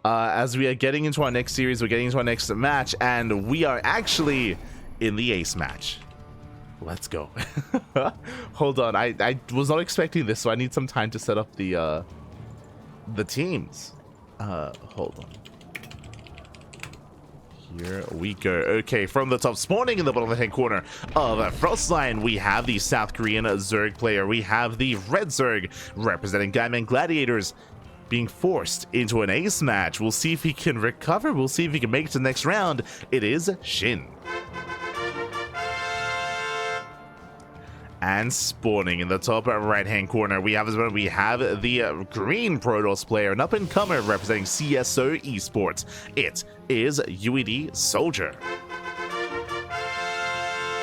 as we are getting into our next series, we're getting into our next match, and we are actually in the ace match. Let's go. Hold on, I was not expecting this, so I need some time to set up the teams. Hold on. Here we go. Okay, from the top, spawning in the bottom left-hand corner of Frostline, we have the South Korean Zerg player. We have the Red Zerg representing Gaiman Gladiators being forced into an ace match. We'll see if he can recover. We'll see if he can make it to the next round. It is SHIN. And spawning in the top right-hand corner, we have the green Protoss player, an up-and-comer representing CSO Esports. It is UedSoldier.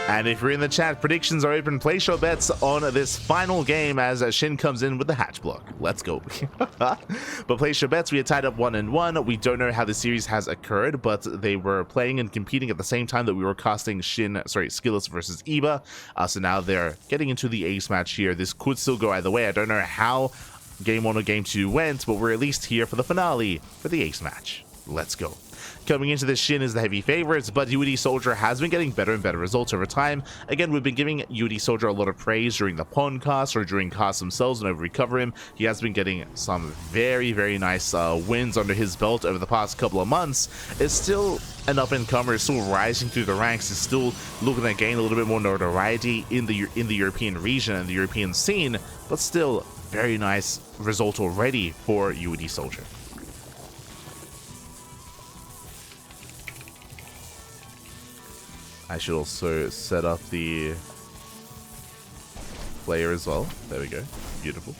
And if you're in the chat, predictions are open. Place your bets on this final game as SHIN comes in with the hatch block. Let's go. But place your bets. We are tied up 1-1. We don't know how the series has occurred, but they were playing and competing at the same time that we were casting Skilless versus Eba. So now they're getting into the ace match here. This could still go either way. I don't know how game 1 or game 2 went, but we're at least here for the finale for the ace match. Let's go. Coming into this, SHIN is the heavy favorites, but UedSoldier has been getting better and better results over time. Again, we've been giving UedSoldier a lot of praise during the pawn cast or during casts themselves whenever we cover him. He has been getting some very, very nice wins under his belt over the past couple of months. It's still an up-and-comer, still rising through the ranks, is still looking to gain a little bit more notoriety in the European region and the European scene, but still very nice result already for UedSoldier. I should also set up the player as well. There we go. Beautiful.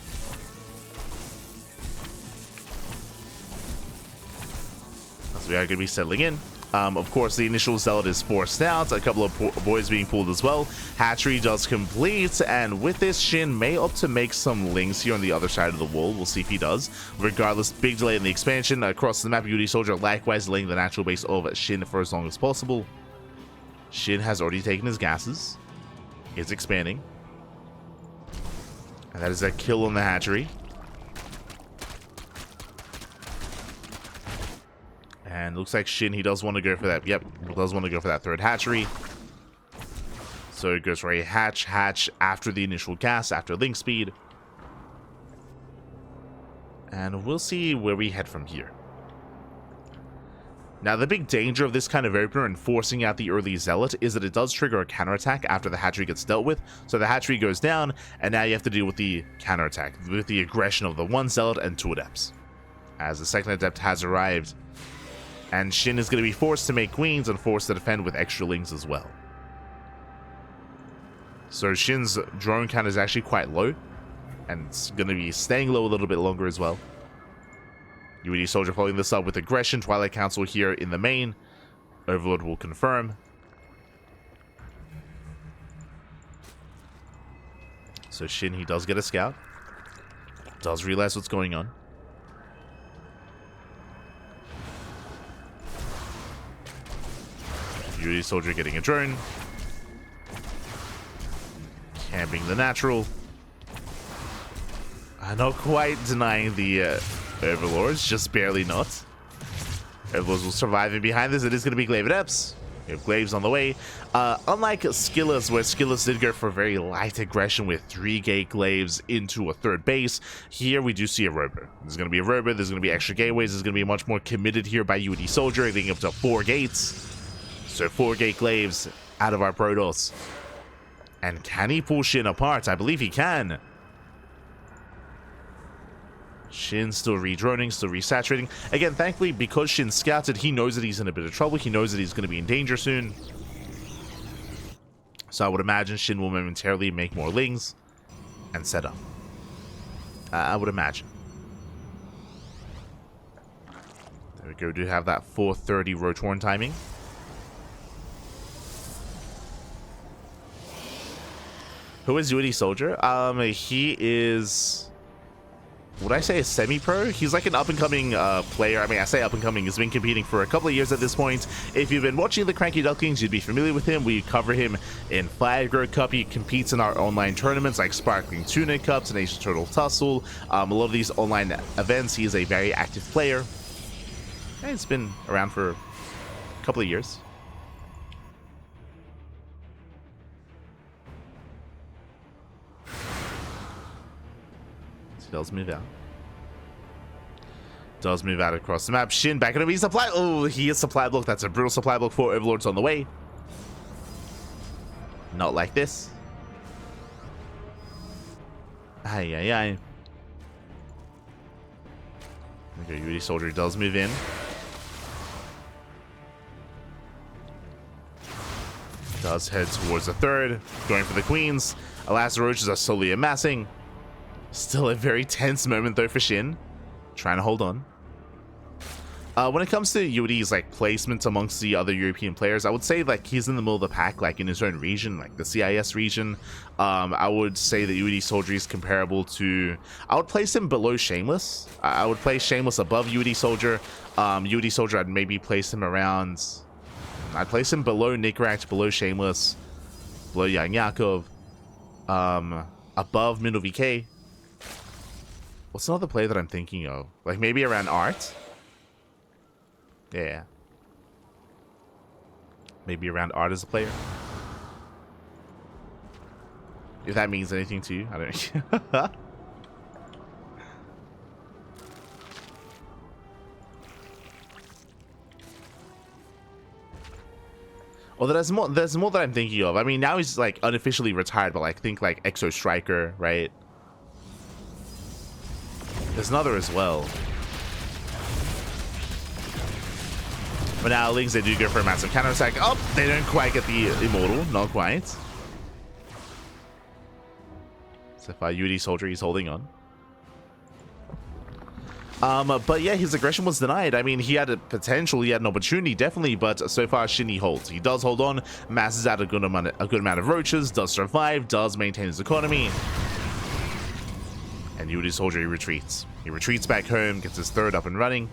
As we are going to be settling in. Of course, the initial zealot is forced out. A couple of boys being pulled as well. Hatchery does complete. And with this, SHIN may opt to make some links here on the other side of the wall. We'll see if he does. Regardless, big delay in the expansion. Across the map, UedSoldier likewise delaying the natural base of SHIN for as long as possible. SHIN has already taken his gases. Is expanding. And that is a kill on the hatchery. And looks like SHIN, he does want to go for that. Yep, does want to go for that third hatchery. So it goes for a hatch after the initial gas, after link speed. And we'll see where we head from here. Now, the big danger of this kind of opener and forcing out the early zealot is that it does trigger a counterattack after the hatchery gets dealt with. So the hatchery goes down, and now you have to deal with the counterattack, with the aggression of the 1 zealot and 2 adepts. As the second adept has arrived, and SHIN is going to be forced to make queens and forced to defend with extra lings as well. So SHIN's drone count is actually quite low, and it's going to be staying low a little bit longer as well. UedSoldier following this up with aggression. Twilight Council here in the main. Overlord will confirm. So SHIN, he does get a scout. Does realize what's going on. UedSoldier getting a drone. Camping the natural. Not quite denying the Overlords, just barely not. Overlords will survive, and behind this it is going to be Glaive Adepts. We have Glaives on the way. Unlike Skilless, where Skilless did go for very light aggression with 3 gate Glaives into a third base, here we do see a Robo. There's going to be a Robo, there's going to be extra gateways, there's going to be much more committed here by UedSoldier, leading up to 4 gates. So 4 gate Glaives out of our Protoss. And can he pull SHIN apart? I believe he can. SHIN still re-droning, still resaturating. Again, thankfully, because SHIN scouted, he knows that he's in a bit of trouble. He knows that he's going to be in danger soon. So I would imagine SHIN will momentarily make more lings and set up. I would imagine. There we go. We do have that 4:30 Rotorn timing. Who is UedSoldier? He is... would I say a semi-pro? He's like an up-and-coming player. I mean, I say up-and-coming. He's been competing for a couple of years at this point. If you've been watching the CranKy Ducklings, you'd be familiar with him. We cover him in Fire Growth Cup. He competes in our online tournaments like Sparkling Tuna Cups and Asian Turtle Tussle. A lot of these online events, he is a very active player. It's been around for a couple of years. So does move out. Does move out across the map. Shin back into his supply. Oh, he is supply block. That's a brutal supply block for Overlords on the way. Not like this. Ay, ay, ay. Okay, UedSoldier does move in. Does head towards the third. Going for the queens. Alas, the roaches are slowly amassing. Still a very tense moment though for Shin. Trying to hold on. When it comes to Uedi's like placement amongst the other European players, I would say like he's in the middle of the pack, like in his own region, like the CIS region. I would say that UedSoldier is comparable to. I would place him below Shameless. I would place Shameless above UedSoldier. UedSoldier, I'd maybe place him around. I'd place him below Nickrat, below Shameless, below Young Yakov, above Middle VK. What's another player that I'm thinking of? Like maybe around Art. Yeah. Maybe around Art as a player. If that means anything to you, I don't know. Although there's more that I'm thinking of. I mean, now he's like unofficially retired, but like think like Exo Striker, right? There's another as well. But now Lings, they do go for a massive counterattack. Oh, they don't quite get the Immortal. Not quite. So far, UedSoldier, he's holding on. But yeah, his aggression was denied. I mean, he had a potential, he had an opportunity, definitely, but so far, Shin, he holds. He does hold on, masses out a good amount of roaches, does survive, does maintain his economy. And UedSoldier, he retreats. He retreats back home, gets his third up and running.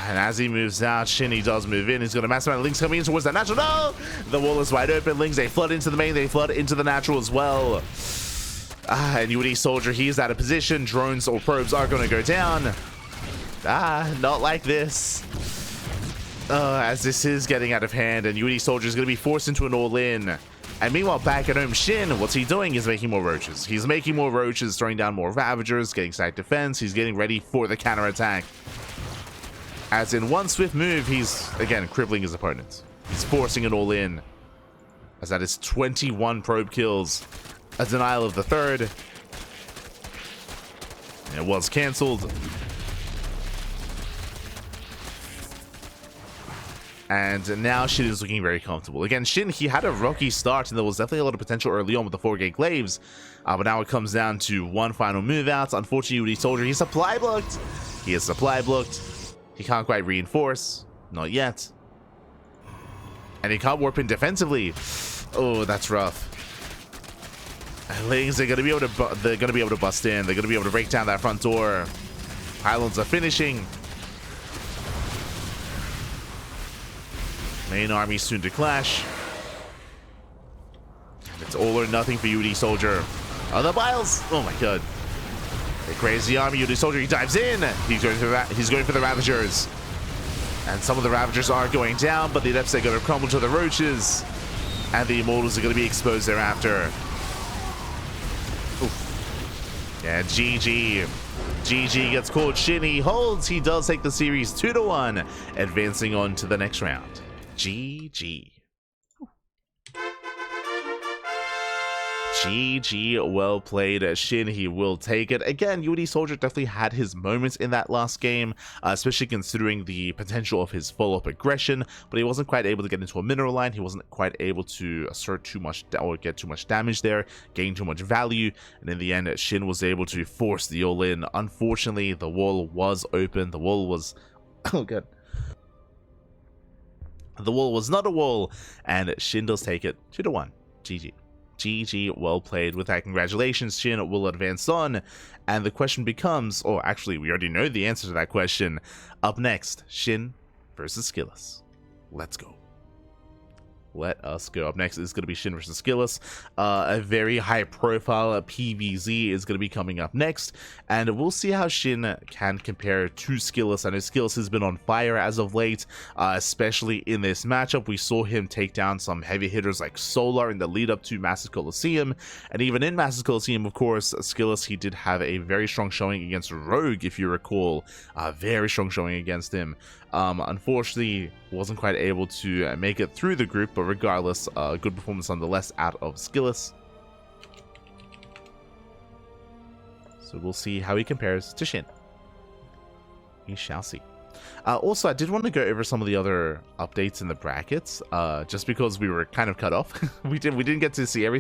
And as he moves out, Shin, he does move in. He's got a massive amount of Lings coming in towards that natural. No! The wall is wide open. Lings, they flood into the main. They flood into the natural as well. And UedSoldier, he's out of position. Drones or probes are going to go down. Not like this. As this is getting out of hand. And UedSoldier is going to be forced into an all-in. And meanwhile, back at home, Shin, what's he doing? He's making more roaches. He's making more roaches, throwing down more Ravagers, getting stack defense. He's getting ready for the counterattack. As in one swift move, he's, again, crippling his opponents. He's forcing it all in. As that is 21 probe kills. A denial of the third. And it was cancelled. And now Shin is looking very comfortable. Again, Shin, he had a rocky start, and there was definitely a lot of potential early on with the 4-gate glaives. But now it comes down to one final move out. Unfortunately, UedSoldier, he's supply blocked. He is supply blocked. He can't quite reinforce. Not yet. And he can't warp in defensively. Oh, that's rough. Lings, they're gonna be able to bust in. They're gonna be able to break down that front door. Pylons are finishing. Main army soon to clash. It's all or nothing for UedSoldier. Oh, the Biles! Oh my god. The crazy army, UedSoldier, he dives in. He's going for the Ravagers. And some of the Ravagers are going down, but the Adepts are going to crumble to the roaches. And the Immortals are going to be exposed thereafter. Oof. Yeah, GG. GG gets called. Shin, he holds. He does take the series 2-1, advancing on to the next round. GG. GG, well played, Shin. He will take it. Again, UedSoldier definitely had his moments in that last game, especially considering the potential of his follow-up aggression, but he wasn't quite able to get into a mineral line. He wasn't quite able to assert too much or get too much damage there, gain too much value, and in the end, Shin was able to force the all-in. Unfortunately, the wall was open. The wall was... oh, good. The wall was not a wall, and Shin does take it 2-1. GG. GG, well played. With that, congratulations, Shin will advance on. And the question becomes, or actually, we already know the answer to that question. Up next, Shin versus Skillus. Let's go. Let us go. Up next is going to be SHIN versus Skillous. A very high profile PvZ is going to be coming up next, and we'll see how SHIN can compare to Skillous. I know Skillous has been on fire as of late, especially in this matchup. We saw him take down some heavy hitters like Solar in the lead up to Masters Coliseum, and even in Masters Coliseum, of course, Skillous, he did have a very strong showing against Rogue, if you recall. Very strong showing against him. Unfortunately, wasn't quite able to make it through the group, but regardless, good performance nonetheless out of Skillous. So we'll see how he compares to SHIN. We shall see. Also, I did want to go over some of the other updates in the brackets, just because we were kind of cut off. we didn't get to see everything.